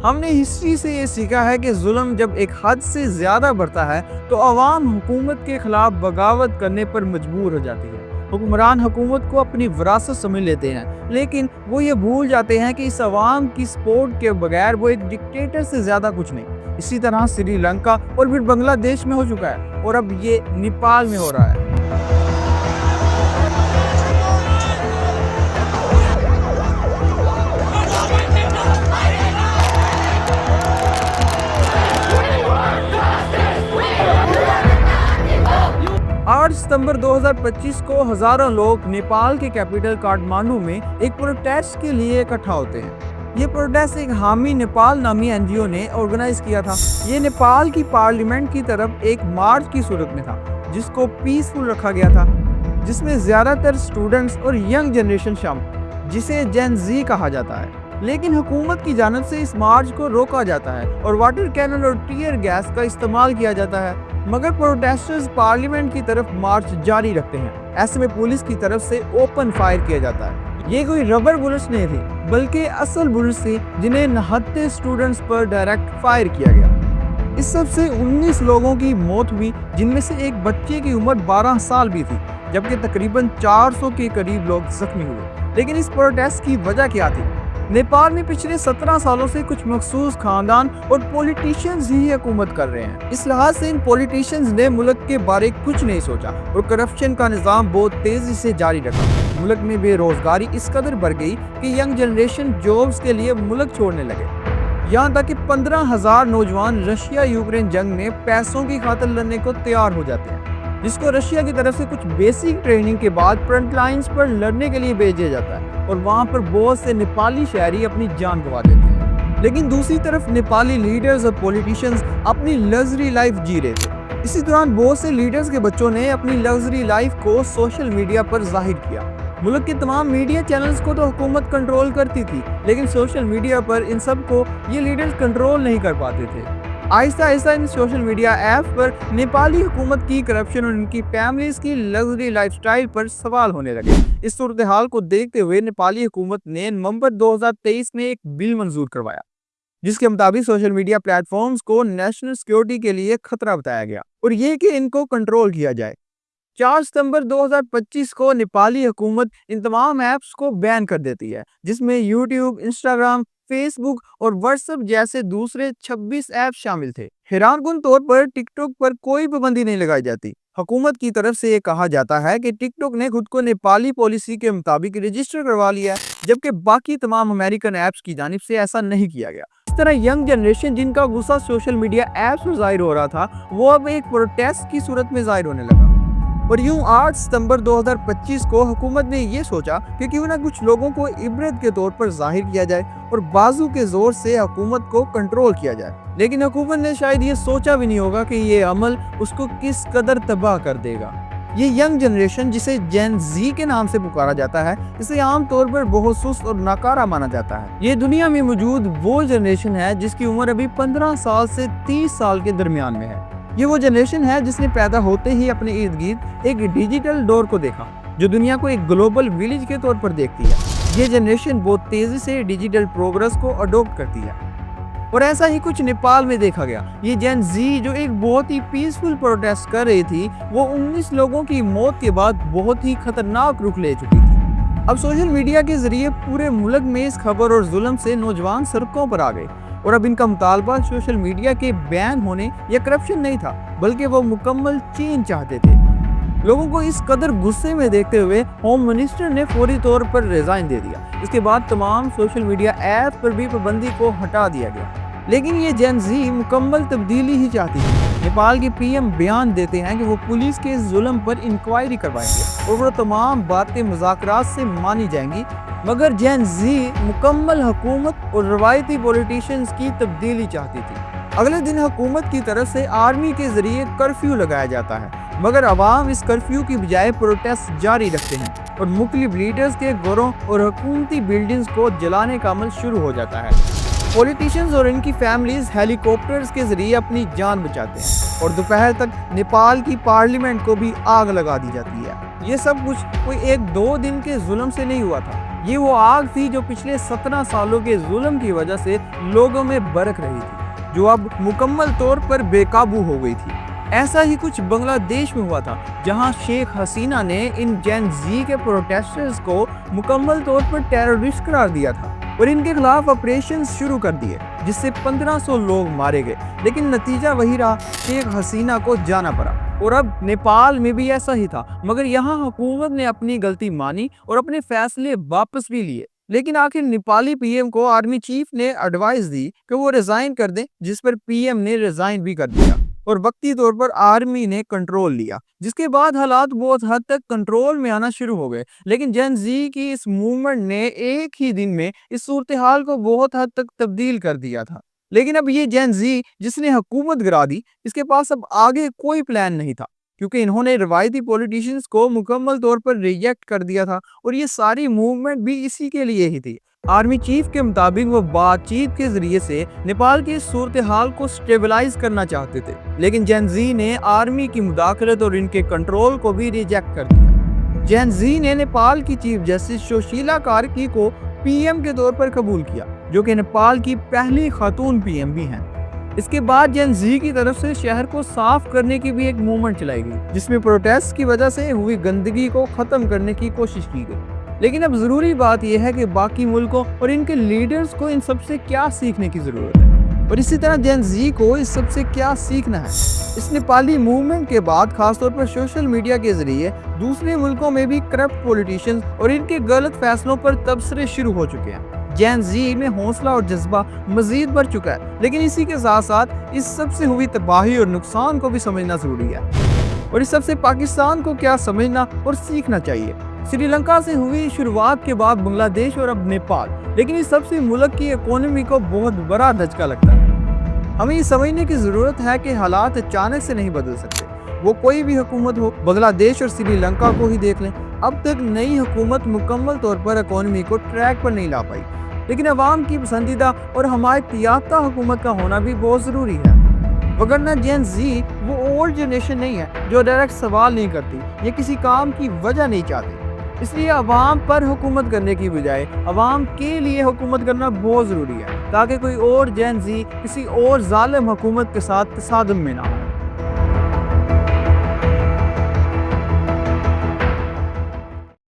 ہم نے ہسٹری سے یہ سیکھا ہے کہ ظلم جب ایک حد سے زیادہ بڑھتا ہے تو عوام حکومت کے خلاف بغاوت کرنے پر مجبور ہو جاتی ہے۔ حکمران حکومت کو اپنی وراثت سمجھ لیتے ہیں، لیکن وہ یہ بھول جاتے ہیں کہ اس عوام کی سپورٹ کے بغیر وہ ایک ڈکٹیٹر سے زیادہ کچھ نہیں۔ اسی طرح سری لنکا اور پھر بنگلہ دیش میں ہو چکا ہے، اور اب یہ نیپال میں ہو رہا ہے۔ 8 ستمبر 2025 کو ہزاروں لوگ نیپال کے کیپٹل کاٹمانڈو میں ایک پروٹیسٹ کے لیے اکٹھا ہوتے ہیں۔ یہ پروٹیسٹ ایک حامی نیپال نامی NGO نے آرگنائز کیا تھا۔ یہ نیپال کی پارلیمنٹ کی طرف ایک مارچ کی صورت میں تھا، جس کو پیسفل رکھا گیا تھا، جس میں زیادہ تر اسٹوڈنٹس اور ینگ جنریشن شامل، جسے جین زی کہا جاتا ہے۔ لیکن حکومت کی جانب سے اس مارچ کو روکا جاتا ہے اور واٹر کینن اور ٹیئر گیس کا استعمال کیا جاتا ہے، مگر پروٹیسٹرز پارلیمنٹ کی طرف مارچ جاری رکھتے ہیں۔ ایسے میں پولیس کی طرف سے اوپن فائر کیا جاتا ہے۔ یہ کوئی ربر بلٹس نہیں تھی، بلکہ اصل بلٹس تھی، جنہیں نہتے اسٹوڈنٹس پر ڈائریکٹ فائر کیا گیا۔ اس سب سے 19 لوگوں کی موت ہوئی، جن میں سے ایک بچے کی عمر 12 سال بھی تھی، جبکہ تقریباً 400 کے قریب لوگ زخمی ہوئے۔ لیکن اس پروٹیسٹ کی وجہ کیا تھی؟ نیپال میں پچھلے 17 سالوں سے کچھ مخصوص خاندان اور پولیٹیشنز ہی حکومت کر رہے ہیں۔ اس لحاظ سے ان پولیٹیشنز نے ملک کے بارے کچھ نہیں سوچا اور کرپشن کا نظام بہت تیزی سے جاری رکھا۔ ملک میں بے روزگاری اس قدر بڑھ گئی کہ ینگ جنریشن جابز کے لیے ملک چھوڑنے لگے۔ یہاں تک کہ 15,000 نوجوان رشیا یوکرین جنگ میں پیسوں کی خاطر لڑنے کو تیار ہو جاتے ہیں، جس کو رشیا کی طرف سے کچھ بیسک ٹریننگ کے بعد فرنٹ لائنز پر لڑنے کے لیے بھیجا جاتا ہے، اور وہاں پر بہت سے نیپالی شہری اپنی جان گنوا دیتے ہیں۔ لیکن دوسری طرف نیپالی لیڈرز اور پولیٹیشنز اپنی لگژری لائف جی رہے تھے۔ اسی دوران بہت سے لیڈرز کے بچوں نے اپنی لگژری لائف کو سوشل میڈیا پر ظاہر کیا۔ ملک کے تمام میڈیا چینلز کو تو حکومت کنٹرول کرتی تھی، لیکن سوشل میڈیا پر ان سب کو یہ لیڈرز کنٹرول نہیں کر پاتے تھے۔ آہستہ آہستہ ان سوشل میڈیا ایپ پر نیپالی حکومت کی کرپشن اور ان کی فیملیز کی لگژری لائف سٹائل پر سوال ہونے لگے۔ اس صورتحال کو دیکھتے ہوئے نیپالی حکومت نے نومبر 2023 میں ایک بل منظور کروایا، جس کے مطابق سوشل میڈیا پلیٹ فارمز کو نیشنل سیکیورٹی کے لیے خطرہ بتایا گیا، اور یہ کہ ان کو کنٹرول کیا جائے۔ 4 ستمبر 2025 کو نیپالی حکومت ان تمام ایپس کو بین کر دیتی ہے، جس میں یوٹیوب، انسٹاگرام، فیس بک اور واٹس ایپ جیسے دوسرے 26 ایپ شامل تھے۔ حیران کن طور پر ٹک ٹاک پر کوئی پابندی نہیں لگائی جاتی۔ حکومت کی طرف سے یہ کہا جاتا ہے کہ ٹک ٹاک نے خود کو نیپالی پالیسی کے مطابق رجسٹر کروا لیا ہے، جبکہ باقی تمام امریکن ایپس کی جانب سے ایسا نہیں کیا گیا۔ اس طرح ینگ جنریشن، جن کا غصہ سوشل میڈیا ایپس پر ظاہر ہو رہا تھا، وہ اب ایک پروٹیسٹ کی صورت میں ظاہر ہونے لگا۔ اور یوں 8 ستمبر 2025 کو حکومت نے یہ سوچا کہ کیوں نہ کچھ لوگوں کو عبرت کے طور پر ظاہر کیا جائے اور بازو کے زور سے حکومت کو کنٹرول کیا جائے۔ لیکن حکومت نے شاید یہ سوچا بھی نہیں ہوگا کہ یہ عمل اس کو کس قدر تباہ کر دے گا۔ یہ ینگ جنریشن، جسے جین زی کے نام سے پکارا جاتا ہے، اسے عام طور پر بہت سست اور ناکارہ مانا جاتا ہے۔ یہ دنیا میں موجود وہ جنریشن ہے جس کی عمر ابھی 15 سال سے 30 سال کے درمیان میں ہے۔ یہ وہ جنریشن ہے جس نے پیدا ہوتے ہی اپنے ارد گرد ایک ڈیجیٹل دور کو دیکھا، جو دنیا کو ایک گلوبل ویلیج کے طور پر دیکھتی ہے۔ یہ جنریشن بہت تیزی سے ڈیجیٹل پروگرس کو اڈاپٹ کرتی ہے، اور ایسا ہی کچھ نیپال میں دیکھا گیا۔ یہ جین زی جو ایک بہت ہی پیسفل پروٹیسٹ کر رہی تھی، وہ 19 لوگوں کی موت کے بعد بہت ہی خطرناک رخ لے چکی تھی۔ اب سوشل میڈیا کے ذریعے پورے ملک میں اس خبر اور ظلم سے نوجوان سڑکوں پر آ گئے، اور اب ان کا مطالبہ سوشل میڈیا کے بین ہونے یا کرپشن نہیں تھا، بلکہ وہ مکمل چینج چاہتے تھے۔ لوگوں کو اس قدر غصے میں دیکھتے ہوئے ہوم منسٹر نے فوری طور پر ریزائن دے دیا۔ اس کے بعد تمام سوشل میڈیا ایپ پر بھی پابندی کو ہٹا دیا گیا۔ لیکن یہ جین زی مکمل تبدیلی ہی چاہتی ہے۔ نیپال کے PM بیان دیتے ہیں کہ وہ پولیس کے ظلم پر انکوائری کروائیں گے، اور وہ تمام باتیں مذاکرات سے مانی جائیں گی، مگر جین زی مکمل حکومت اور روایتی پولیٹیشنز کی تبدیلی چاہتی تھی۔ اگلے دن حکومت کی طرف سے آرمی کے ذریعے کرفیو لگایا جاتا ہے، مگر عوام اس کرفیو کی بجائے پروٹیسٹ جاری رکھتے ہیں، اور مختلف لیڈرز کے گھروں اور حکومتی بلڈنگز کو جلانے کا عمل شروع ہو جاتا ہے۔ پولیٹیشنز اور ان کی فیملیز ہیلی کاپٹرز کے ذریعے اپنی جان بچاتے ہیں، اور دوپہر تک نیپال کی پارلیمنٹ کو بھی آگ لگا دی جاتی ہے۔ یہ سب کچھ کوئی 1-2 دن کے ظلم سے نہیں ہوا تھا، یہ وہ آگ تھی جو پچھلے 17 سالوں کے ظلم کی وجہ سے لوگوں میں برک رہی تھی، جو اب مکمل طور پر بے قابو ہو گئی تھی۔ ایسا ہی کچھ بنگلہ دیش میں ہوا تھا، جہاں شیخ حسینہ نے ان جین زی کے پروٹیسٹرز کو مکمل طور پر ٹیررسٹ قرار دیا تھا اور ان کے خلاف آپریشنز شروع کر دیے، جس سے 1500 لوگ مارے گئے، لیکن نتیجہ وہی رہا، شیخ حسینہ کو جانا پڑا۔ اور اب نیپال میں بھی ایسا ہی تھا، مگر یہاں حکومت نے اپنی غلطی مانی اور اپنے فیصلے واپس بھی لیے۔ لیکن آخر نیپالی پی ایم کو آرمی چیف نے ایڈوائز دی کہ وہ ریزائن کر دیں، جس پر پی ایم نے ریزائن بھی کر دیا اور وقتی طور پر آرمی نے کنٹرول لیا، جس کے بعد حالات بہت حد تک کنٹرول میں آنا شروع ہو گئے۔ لیکن جین زی کی اس موومنٹ نے ایک ہی دن میں اس صورتحال کو بہت حد تک تبدیل کر دیا تھا۔ لیکن اب یہ جین زی جس نے حکومت گرا دی، اس کے پاس اب آگے کوئی پلان نہیں تھا، کیونکہ انہوں نے روایتی پولیٹیشنز کو مکمل طور پر ریجیکٹ کر دیا تھا اور یہ ساری موومنٹ بھی اسی کے لیے ہی تھی۔ آرمی چیف کے مطابق وہ بات چیت کے ذریعے سے نیپال کی صورتحال کو سٹیبلائز کرنا چاہتے تھے، لیکن جین زی نے آرمی کی مداخلت اور ان کے کنٹرول کو بھی ریجیکٹ کر دیا۔ جین زی نے نیپال کی چیف جسٹس سوشیلا کارکی کو پی ایم کے طور پر قبول کیا، جو کہ نیپال کی پہلی خاتون پی ایم بھی ہیں۔ اس کے بعد جین زی کی طرف سے شہر کو صاف کرنے کی بھی ایک موومنٹ چلائی گئی، جس میں پروٹیسٹ کی وجہ سے ہوئی گندگی کو ختم کرنے کی کوشش کی گئی۔ لیکن اب ضروری بات یہ ہے کہ باقی ملکوں اور ان کے لیڈرز کو ان سب سے کیا سیکھنے کی ضرورت ہے، اور اسی طرح جین زی کو اس سب سے کیا سیکھنا ہے۔ اس نیپالی موومنٹ کے بعد خاص طور پر سوشل میڈیا کے ذریعے دوسرے ملکوں میں بھی کرپٹ پولیٹیشنز اور ان کے غلط فیصلوں پر تبصرے شروع ہو چکے ہیں۔ جین زی میں حوصلہ اور جذبہ مزید بڑھ چکا ہے، لیکن اسی کے ساتھ ساتھ اس سب سے ہوئی تباہی اور نقصان کو بھی سمجھنا ضروری ہے، اور اس سب سے پاکستان کو کیا سمجھنا اور سیکھنا چاہیے۔ سری لنکا سے ہوئی شروعات کے بعد بنگلہ دیش اور اب نیپال، لیکن اس سب سے ملک کی اکانومی کو بہت بڑا دھچکا لگتا ہے۔ ہمیں یہ سمجھنے کی ضرورت ہے کہ حالات اچانک سے نہیں بدل سکتے، وہ کوئی بھی حکومت ہو۔ بنگلہ دیش اور سری لنکا کو ہی دیکھ لیں، اب تک نئی حکومت مکمل طور پر اکانومی کو ٹریک پر نہیں لا پائی، لیکن عوام کی پسندیدہ اور حمایت یافتہ حکومت کا ہونا بھی بہت ضروری ہے۔ وگرنہ جین زی وہ اولڈ جنریشن نہیں ہے جو ڈائریکٹ سوال نہیں کرتی یا کسی کام کی وجہ نہیں چاہتی۔ اس لیے عوام پر حکومت کرنے کی بجائے عوام کے لیے حکومت کرنا بہت ضروری ہے، تاکہ کوئی اور جین زی کسی اور ظالم حکومت کے ساتھ تصادم میں نہ ہو۔